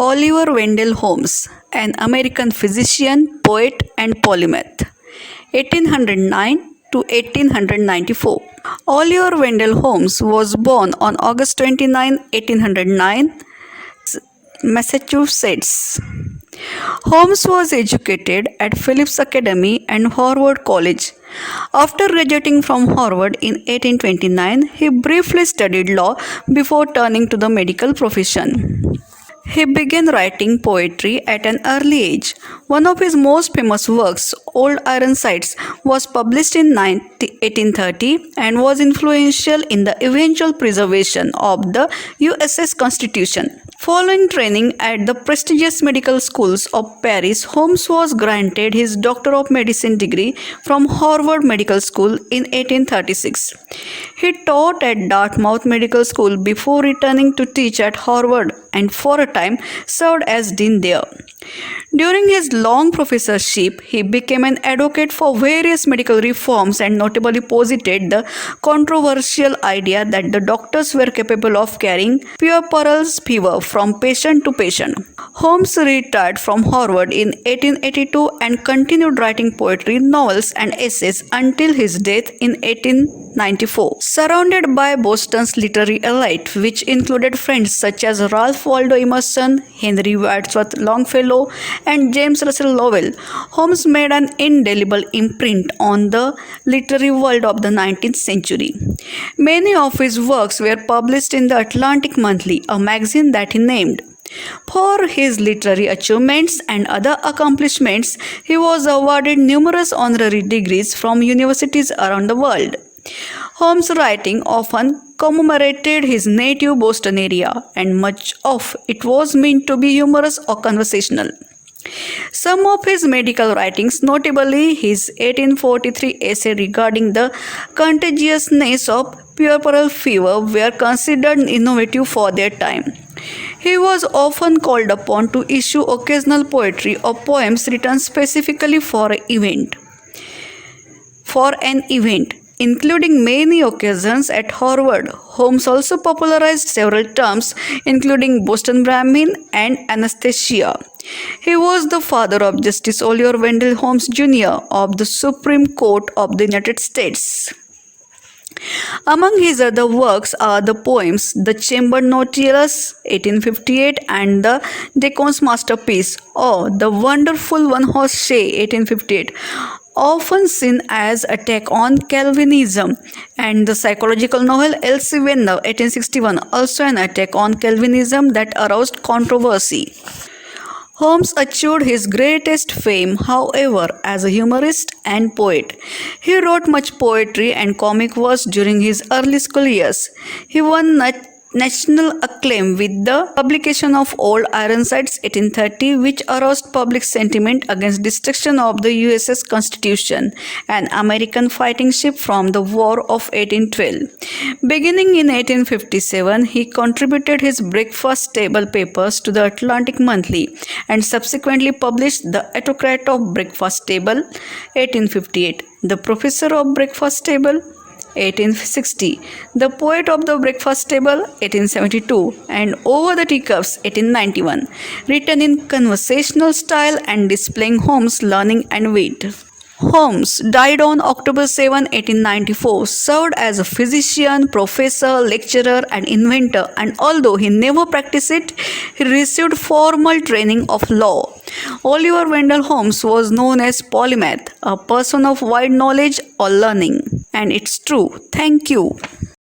Oliver Wendell Holmes, an American physician, poet, and polymath, 1809 to 1894. Oliver Wendell Holmes was born on August 29, 1809, Massachusetts. Holmes was educated at Phillips Academy and Harvard College. After graduating from Harvard in 1829, he briefly studied law before turning to the medical profession. He began writing poetry at an early age. One of his most famous works, Old Ironsides, was published in 1830 and was influential in the eventual preservation of the USS Constitution. Following training at the prestigious medical schools of Paris, Holmes was granted his Doctor of Medicine degree from Harvard Medical School in 1836. He taught at Dartmouth Medical School before returning to teach at Harvard and for a time served as dean there. During his long professorship, he became an advocate for various medical reforms and notably posited the controversial idea that the doctors were capable of carrying puerperal fever from patient to patient. Holmes retired from Harvard in 1882 and continued writing poetry, novels, and essays until his death in 1894. Surrounded by Boston's literary elite, which included friends such as Ralph Waldo Emerson, Henry Wadsworth Longfellow, and James Russell Lowell, Holmes made an indelible imprint on the literary world of the 19th century. Many of his works were published in the Atlantic Monthly, a magazine that he named. For his literary achievements and other accomplishments, he was awarded numerous honorary degrees from universities around the world. Holmes' writing often commemorated his native Boston area, and much of it was meant to be humorous or conversational. Some of his medical writings, notably his 1843 essay regarding the contagiousness of puerperal fever, were considered innovative for their time. He was often called upon to issue occasional poetry or poems written specifically for an event. Including many occasions at Harvard, Holmes also popularized several terms, including Boston Brahmin and anesthesia. He was the father of Justice Oliver Wendell Holmes Jr. of the Supreme Court of the United States. Among his other works are the poems The Chamber Nautilus, 1858, and The Deacon's Masterpiece, or The Wonderful One-Horse Shay, 1858. Often seen as attack on Calvinism, and the psychological novel Elsie Venner, 1861, also an attack on Calvinism that aroused controversy. Holmes achieved his greatest fame, however, as a humorist and poet. He wrote much poetry and comic verse during his early school years. He won national acclaim with the publication of Old Ironsides, 1830, which aroused public sentiment against destruction of the USS Constitution, an American fighting ship from the War of 1812. Beginning in 1857, he contributed his breakfast table papers to the Atlantic Monthly and subsequently published The Autocrat of Breakfast Table, 1858, The Professor of Breakfast Table, 1860, The Poet of the Breakfast Table, 1872, and Over the Teacups, 1891, written in conversational style and displaying Holmes' learning and wit. Holmes died on October 7, 1894, served as a physician, professor, lecturer, and inventor, and although he never practiced it, he received formal training of law. Oliver Wendell Holmes was known as Polymath, a person of wide knowledge or learning. And it's true. Thank you.